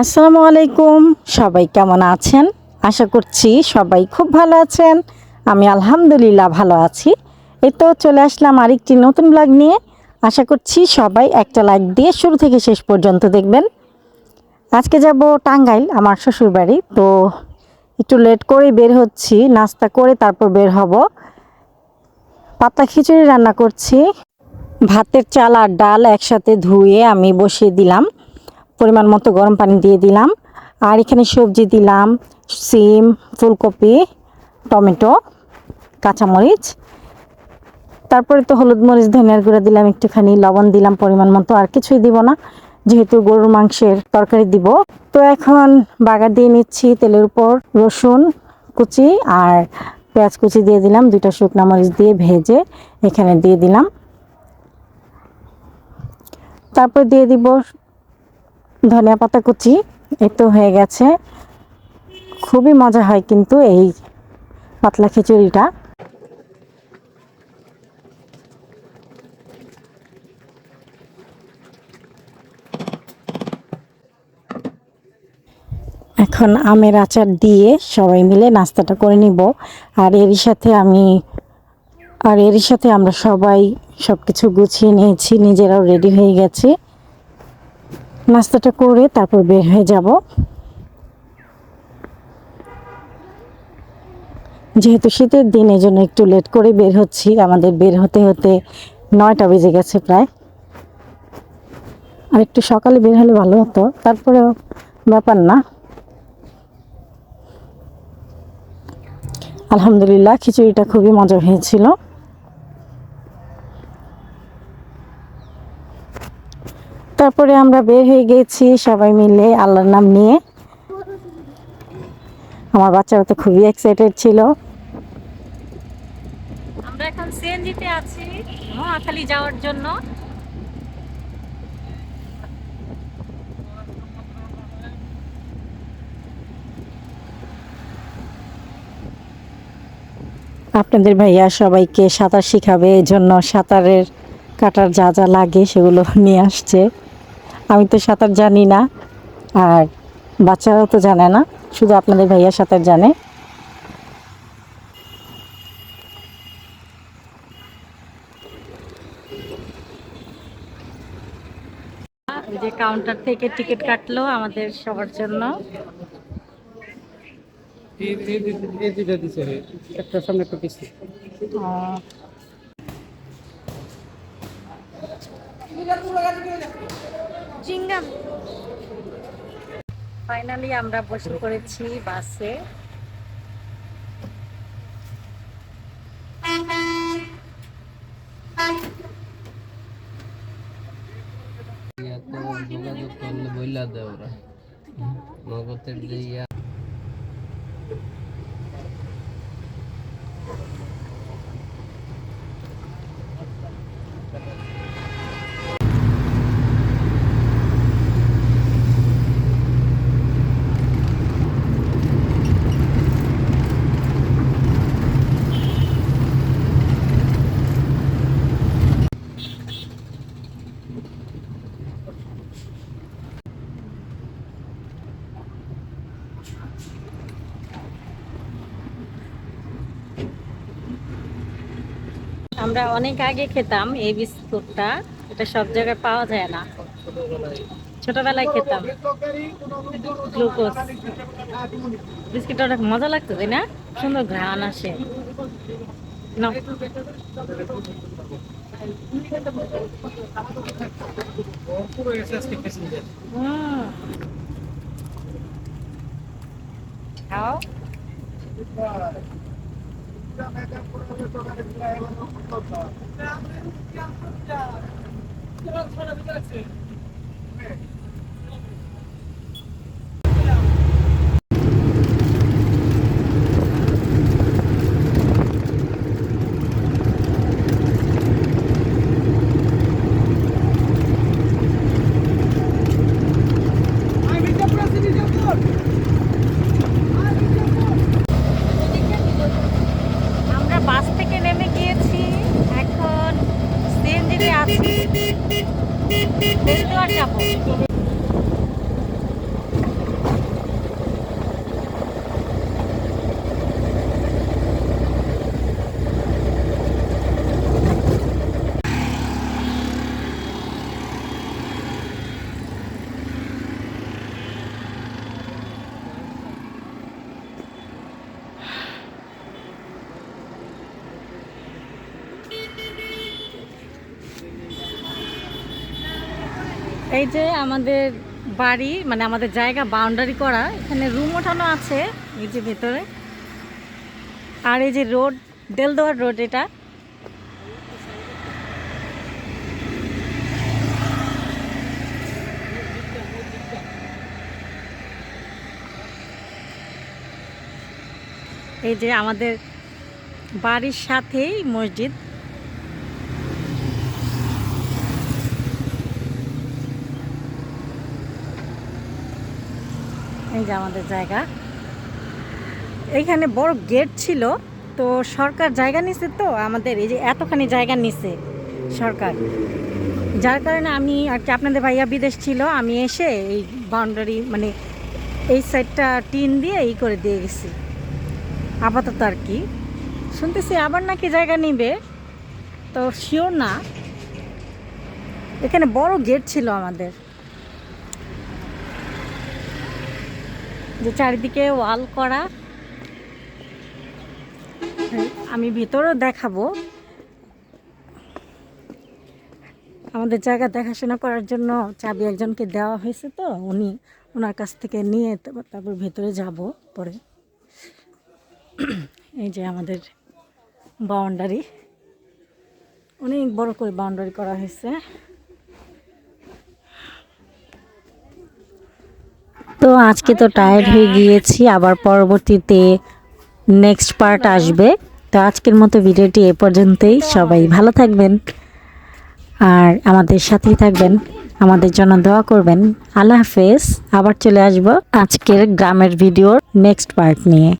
আসসালামু আলাইকুম। সবাই কেমন আছেন? আশা করছি সবাই খুব ভালো আছেন। আমি আলহামদুলিল্লাহ ভালো আছি। এই তো চলে আসলাম আরেকটি নতুন ব্লগ নিয়ে। আশা করছি সবাই একটা লাইক দিয়ে শুরু থেকে শেষ পর্যন্ত দেখবেন। আজকে যাব টাঙ্গাইল, আমার শ্বশুরবাড়ি। তো একটু লেট করেই বের হচ্ছি, নাস্তা করে তারপর বের হব। পাতলা খিচুড়ি রান্না করছি। ভাতের চাল আর ডাল একসাথে ধুয়ে আমি বসিয়ে দিলাম। পরিমাণ মতো গরম পানি দিয়ে দিলাম। আর এখানে সবজি দিলাম, সিম, ফুলকপি, টমেটো, কাঁচামরিচ। তারপরে তো হলুদ মরিচ ধনিয়ার গুঁড়া দিলাম, একটুখানি লবণ দিলাম পরিমাণ মতো, আর কিছুই দিব না যেহেতু গরুর মাংসের তরকারি দিব। তো এখন বাগার দিয়ে নিচ্ছি। তেলের উপর রসুন কুচি আর পেঁয়াজ কুচি দিয়ে দিলাম, 2টা শুকনো মরিচ দিয়ে ভেজে এখানে দিয়ে দিলাম। তারপর দিয়ে দিব ধনিয়া পাতা কুচি। এই তো হয়ে গেছে। খুবই মজা হয় কিন্তু এই পাতলা খিচুড়িটা। এখন আমের আচার দিয়ে সবাই মিলে নাস্তাটা করে নিব। আর এরই সাথে আমরা সবাই সব কিছু গুছিয়ে নিয়েছি, নিজেরাও রেডি হয়ে গেছি। নাস্তাটা করে তারপর বের হয়ে যাব। যেহেতু শীতের দিন, এই জন্য একটু লেট করে বের হচ্ছি। আমাদের বের হতে হতে 9টা বেজে গেছে প্রায়। আর একটু সকালে বের হলে ভালো হতো, তারপরেও ব্যাপার না। আলহামদুলিল্লাহ খিচুড়িটা খুবই মজা হয়েছিল। তারপরে আমরা বের হয়ে গেছি সবাই মিলে আল্লাহর নাম নিয়ে। আমার বাচ্চারা তো খুবই এক্সাইটেড ছিল। আমরা এখন সিএনজিতে আছি নোয়াখালী যাওয়ার জন্য। আপনাদের ভাইয়া সবাইকে সাঁতার শিখাবে, এই জন্য সাঁতারের কাটার যা যা লাগে সেগুলো নিয়ে আসছে। আমি তো সাঁতার জানি না, আর বাচ্চারাও তো জানে না, শুধু আপনাদের ভাইয়া সাঁতার জানে। ওই যে কাউন্টার থেকে টিকিট কাটলো আমাদের সবার জন্য। ফাইনালি আমরা বসে পড়েছি বাসে। যোগাযোগ করলে বইলা দেয় ওরা নগদের যে আমরা অনেক আগে খেতাম এই বিস্কুটটা, এটা সব জায়গায় পাওয়া যায় না। ছোটবেলায় খেতাম গ্লুকোজ বিস্কিটটা, অনেক মজা লাগতো তাই না? সুন্দর ঘ্রাণ আসে। নাও। খাও। আমরা বাস থেকে নেমে গিয়েছি, এখন সিএনজিতে আছি। বের এই যে আমাদের বাড়ি, মানে আমাদের জায়গা বাউন্ডারি করা, এখানে রুম ওঠানো আছে এই যে ভেতরে। আর এই যে রোড, দেলদুয়ার রোড এটা। এই যে আমাদের বাড়ির সাথেই মসজিদ। এই যে আমাদের জায়গা, এইখানে বড় গেট ছিল, তো সরকার জায়গা নিছে, তো আমাদের এই যে এতখানি জায়গা নিছে সরকার, যার কারণে আমি আর কি, আপনাদের ভাইয়া বিদেশ ছিল, আমি এসে এই বাউন্ডারি মানে এই সাইডটা টিন দিয়ে এই করে দিয়ে গেছি আপাতত আর কি। শুনতেছি আবার নাকি জায়গা নিবে, তো শিওর না। এখানে বড় গেট ছিল আমাদের, যে চারিদিকে ওয়াল করা। আমি ভিতরেও দেখাবো। আমাদের জায়গা দেখাশোনা করার জন্য চাবি একজনকে দেওয়া হয়েছে, তো উনি ওনার কাছ থেকে নিয়ে তারপর ভেতরে যাব পরে। এই যে আমাদের বাউন্ডারি, অনেক বড় করে বাউন্ডারি করা হয়েছে। তো আজকে তো টায়ার্ড হয়ে গিয়েছি, আবার পরবর্তীতে নেক্সট পার্ট আসবে। তো আজকের মতো ভিডিওটি এ পর্যন্তই। সবাই ভালো থাকবেন আর আমাদের সাথেই থাকবেন, আমাদের জন্য দোয়া করবেন। আল্লাহ হাফেজ। আবার চলে আসবো আজকের গ্রামের ভিডিওর নেক্সট পার্ট নিয়ে।